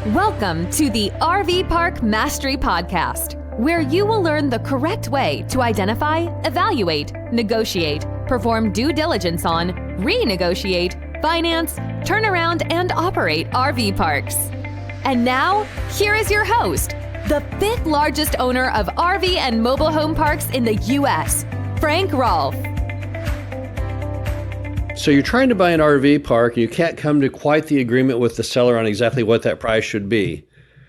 Welcome to the RV Park Mastery Podcast, where you will learn the correct way to identify, evaluate, negotiate, perform due diligence on, renegotiate, finance, turn around, and operate RV parks. And now, here is your host, the fifth largest owner of RV and mobile home parks in the U.S., Frank Rolfe. So you're trying to buy an RV park and you can't come to quite the agreement with the seller on exactly what that price should be.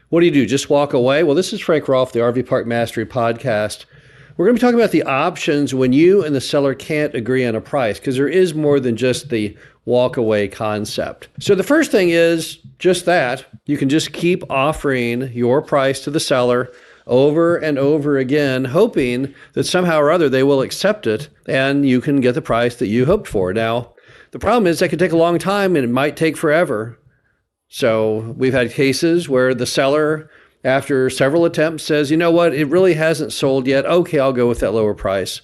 What do? Just walk away? Well, this is Frank Rolfe, the RV Park Mastery Podcast. We're going to be talking about the options when you and the seller can't agree on a price, because there is more than just the walk away concept. So the first thing is just that. You can just keep offering your price to the seller over and over again, hoping that somehow or other they will accept it and you can get the price that you hoped for. Now, the problem is that could take a long time and it might take forever. So we've had cases where the seller, after several attempts, says, you know what, it really hasn't sold yet. Okay, I'll go with that lower price.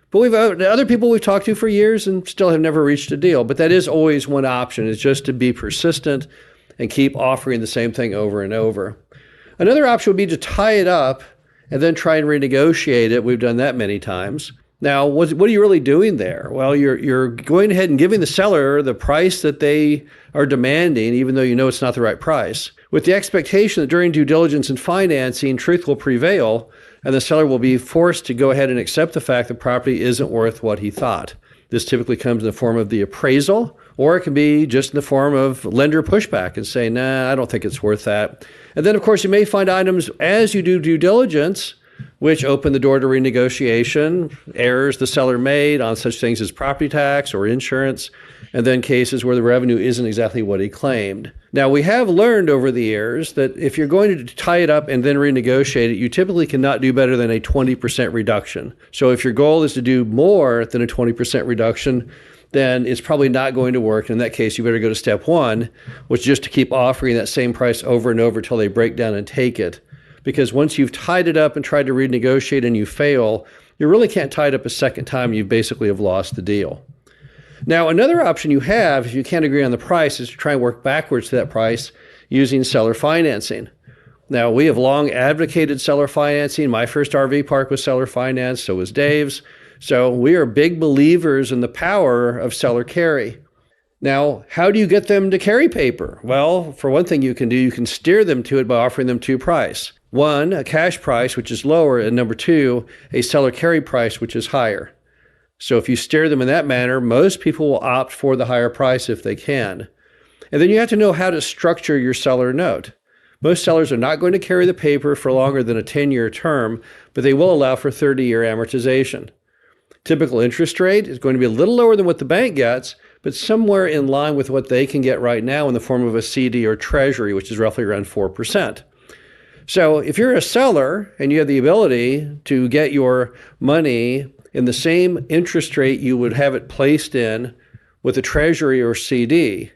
But we've other people we've talked to for years and still have never reached a deal. But that is always one option, is just to be persistent and keep offering the same thing over and over. Another option would be to tie it up and then try and renegotiate it. We've done that many times. Now, what are you really doing there? Well, you're going ahead and giving the seller the price that they are demanding, even though you know it's not the right price, with the expectation that during due diligence and financing, truth will prevail, and the seller will be forced to go ahead and accept the fact the property isn't worth what he thought. This typically comes in the form of the appraisal, or it can be just in the form of lender pushback and say, nah, I don't think it's worth that. And then, of course, you may find items as you do due diligence which open the door to renegotiation, errors the seller made on such things as property tax or insurance, and then cases where the revenue isn't exactly what he claimed. Now, we have learned over the years that if you're going to tie it up and then renegotiate it, you typically cannot do better than a 20% reduction. So if your goal is to do more than a 20% reduction, then it's probably not going to work. In that case, you better go to step one, which is just to keep offering that same price over and over until they break down and take it. Because once you've tied it up and tried to renegotiate and you fail, you really can't tie it up a second time. You basically have lost the deal. Now, another option you have, if you can't agree on the price, is to try and work backwards to that price using seller financing. Now, we have long advocated seller financing. My first RV park was seller financed, so was Dave's. So we are big believers in the power of seller carry. Now, how do you get them to carry paper? Well, for one thing you can do, you can steer them to it by offering them two prices. One, a cash price, which is lower, and number two, a seller carry price, which is higher. So if you steer them in that manner, most people will opt for the higher price if they can. And then you have to know how to structure your seller note. Most sellers are not going to carry the paper for longer than a 10-year term, but they will allow for 30-year amortization. Typical interest rate is going to be a little lower than what the bank gets, but somewhere in line with what they can get right now in the form of a CD or treasury, which is roughly around 4%. So if you're a seller and you have the ability to get your money in the same interest rate you would have it placed in with a treasury or CD,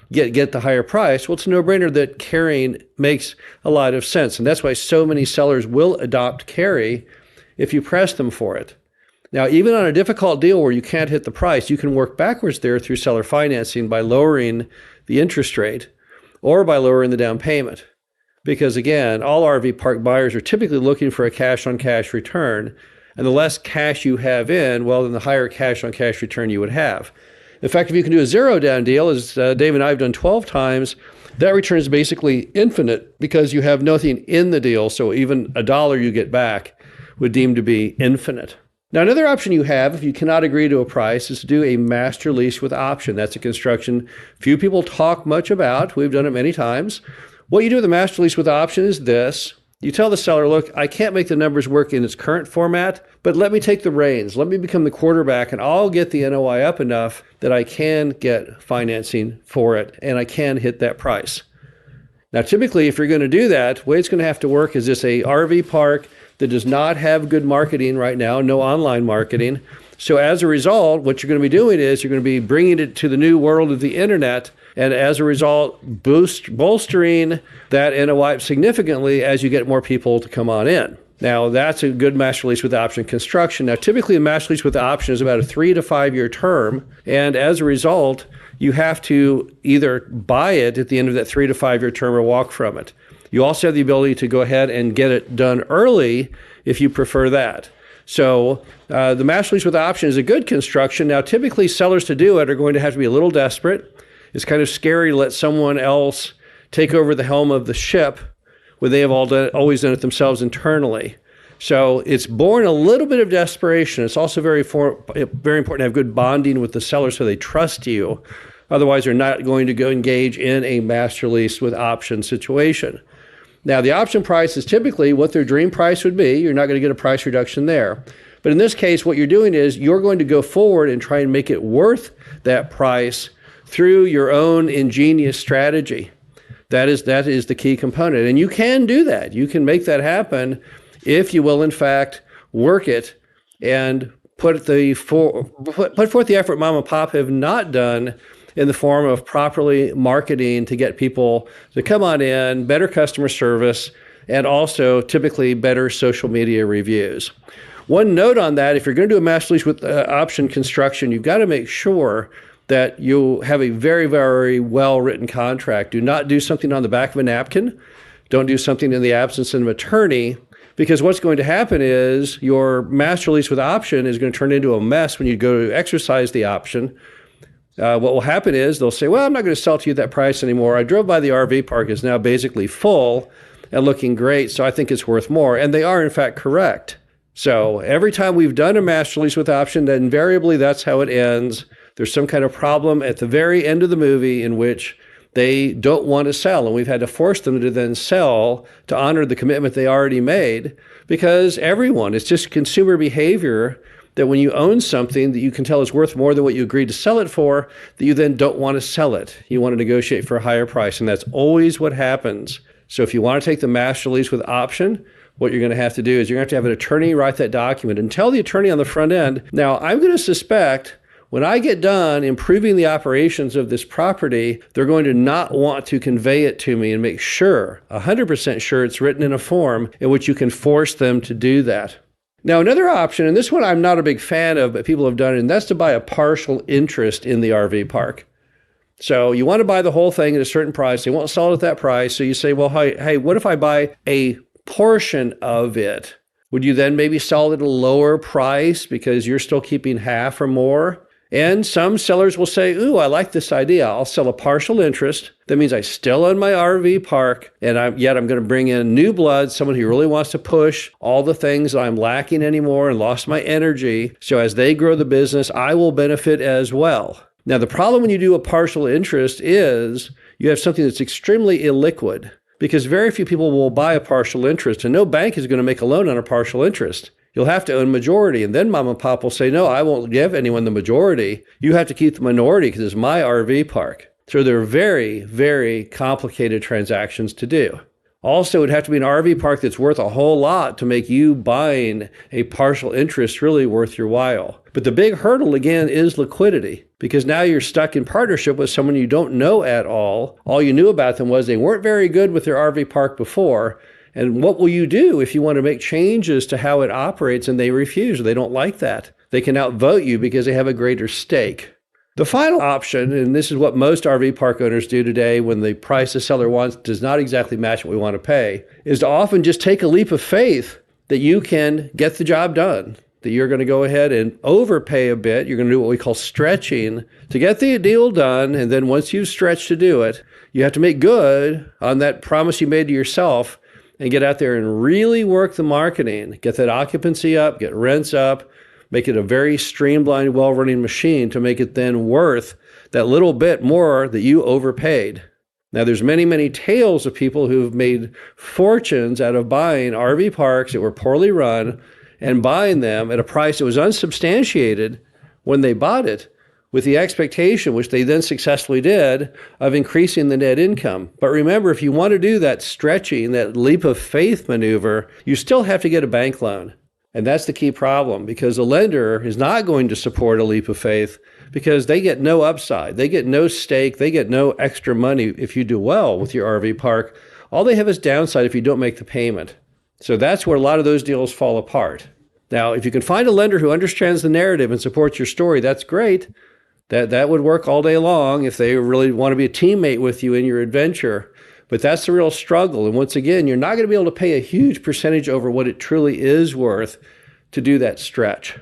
get the higher price, well, it's a no-brainer that carrying makes a lot of sense. And that's why so many sellers will adopt carry if you press them for it. Now, even on a difficult deal where you can't hit the price, you can work backwards there through seller financing by lowering the interest rate or by lowering the down payment. Because again, all RV park buyers are typically looking for a cash-on-cash return, and the less cash you have in, well, then the higher cash-on-cash return you would have. In fact, if you can do a zero-down deal, as Dave and I have done 12 times, that return is basically infinite because you have nothing in the deal, so even a dollar you get back would deem to be infinite. Now, another option you have, if you cannot agree to a price, is to do a master lease with option. That's a construction few people talk much about. We've done it many times. What you do with a master lease with option is this. You tell the seller, look, I can't make the numbers work in its current format, but let me take the reins. Let me become the quarterback, and I'll get the NOI up enough that I can get financing for it, and I can hit that price. Now, typically, if you're going to do that, the way it's going to have to work is this a RV park that does not have good marketing right now, no online marketing. So as a result, what you're going to be doing is you're going to be bringing it to the new world of the internet, and as a result, bolstering that NOI significantly as you get more people to come on in. Now, that's a good master lease with option construction. Now, typically a master lease with option is about a 3 to 5 year term, and as a result, you have to either buy it at the end of that 3 to 5 year term or walk from it. You also have the ability to go ahead and get it done early if you prefer that. So the master lease with option is a good construction. Now, typically sellers to do it are going to have to be a little desperate. It's kind of scary to let someone else take over the helm of the ship when they have always done it themselves internally. So it's born a little bit of desperation. It's also very important to have good bonding with the seller so they trust you. Otherwise, they're not going to go engage in a master lease with option situation. Now, the option price is typically what their dream price would be. You're not going to get a price reduction there. But in this case, what you're doing is you're going to go forward and try and make it worth that price through your own ingenious strategy. That is the key component. And you can do that. You can make that happen if you will, in fact, work it and put forth the effort mom and pop have not done in the form of properly marketing to get people to come on in, better customer service, and also typically better social media reviews. One note on that, if you're going to do a master lease with option construction, you've got to make sure that you have a very, very well-written contract. Do not do something on the back of a napkin. Don't do something in the absence of an attorney, because what's going to happen is your master lease with option is going to turn into a mess when you go to exercise the option. What will happen is they'll say, well, I'm not going to sell to you at that price anymore. I drove by the RV park. It's now basically full and looking great, so I think it's worth more. And they are, in fact, correct. So every time we've done a master lease with option, then invariably that's how it ends. There's some kind of problem at the very end of the movie in which they don't want to sell, and we've had to force them to then sell to honor the commitment they already made, because it's just consumer behavior that when you own something that you can tell is worth more than what you agreed to sell it for, that you then don't want to sell it. You want to negotiate for a higher price, and that's always what happens. So if you want to take the master lease with option, what you're going to have to do is you're going to have an attorney write that document and tell the attorney on the front end, now I'm going to suspect when I get done improving the operations of this property, they're going to not want to convey it to me and make sure, 100% sure it's written in a form in which you can force them to do that. Now, another option, and this one I'm not a big fan of, but people have done it, and that's to buy a partial interest in the RV park. So you want to buy the whole thing at a certain price. They won't sell it at that price. So you say, well, hey, what if I buy a portion of it? Would you then maybe sell it at a lower price because you're still keeping half or more? And some sellers will say, ooh, I like this idea. I'll sell a partial interest. That means I still own my RV park, and I'm going to bring in new blood, someone who really wants to push all the things that I'm lacking anymore and lost my energy. So as they grow the business, I will benefit as well. Now, the problem when you do a partial interest is you have something that's extremely illiquid, because very few people will buy a partial interest, and no bank is going to make a loan on a partial interest. You'll have to own majority, and then mom and pop will say, no, I won't give anyone the majority. You have to keep the minority because it's my RV park. So they're very, very complicated transactions to do. Also, it would have to be an RV park that's worth a whole lot to make you buying a partial interest really worth your while. But the big hurdle, again, is liquidity, because now you're stuck in partnership with someone you don't know at all. All you knew about them was they weren't very good with their RV park before. And what will you do if you want to make changes to how it operates and they refuse or they don't like that? They can outvote you because they have a greater stake. The final option, and this is what most RV park owners do today when the price the seller wants does not exactly match what we want to pay, is to often just take a leap of faith that you can get the job done, that you're going to go ahead and overpay a bit. You're going to do what we call stretching to get the deal done. And then once you've stretched to do it, you have to make good on that promise you made to yourself and get out there and really work the marketing, get that occupancy up, get rents up, make it a very streamlined, well-running machine to make it then worth that little bit more that you overpaid. Now, there's many, many tales of people who've made fortunes out of buying RV parks that were poorly run and buying them at a price that was unsubstantiated when they bought it, with the expectation, which they then successfully did, of increasing the net income. But remember, if you want to do that stretching, that leap of faith maneuver, you still have to get a bank loan. And that's the key problem, because the lender is not going to support a leap of faith because they get no upside. They get no stake. They get no extra money if you do well with your RV park. All they have is downside if you don't make the payment. So that's where a lot of those deals fall apart. Now, if you can find a lender who understands the narrative and supports your story, that's great. That would work all day long if they really want to be a teammate with you in your adventure. But that's the real struggle. And once again, you're not going to be able to pay a huge percentage over what it truly is worth to do that stretch.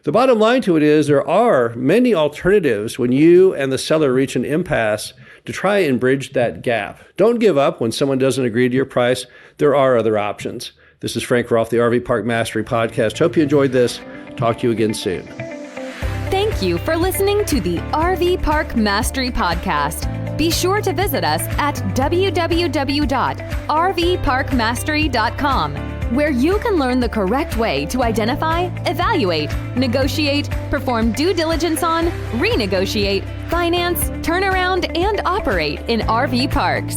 The bottom line to it is there are many alternatives when you and the seller reach an impasse to try and bridge that gap. Don't give up when someone doesn't agree to your price. There are other options. This is Frank Rolfe, the RV Park Mastery Podcast. Hope you enjoyed this. Talk to you again soon. Thank you for listening to the RV Park Mastery Podcast. Be sure to visit us at www.rvparkmastery.com, where you can learn the correct way to identify, evaluate, negotiate, perform due diligence on, renegotiate, finance, turn around, and operate in RV parks.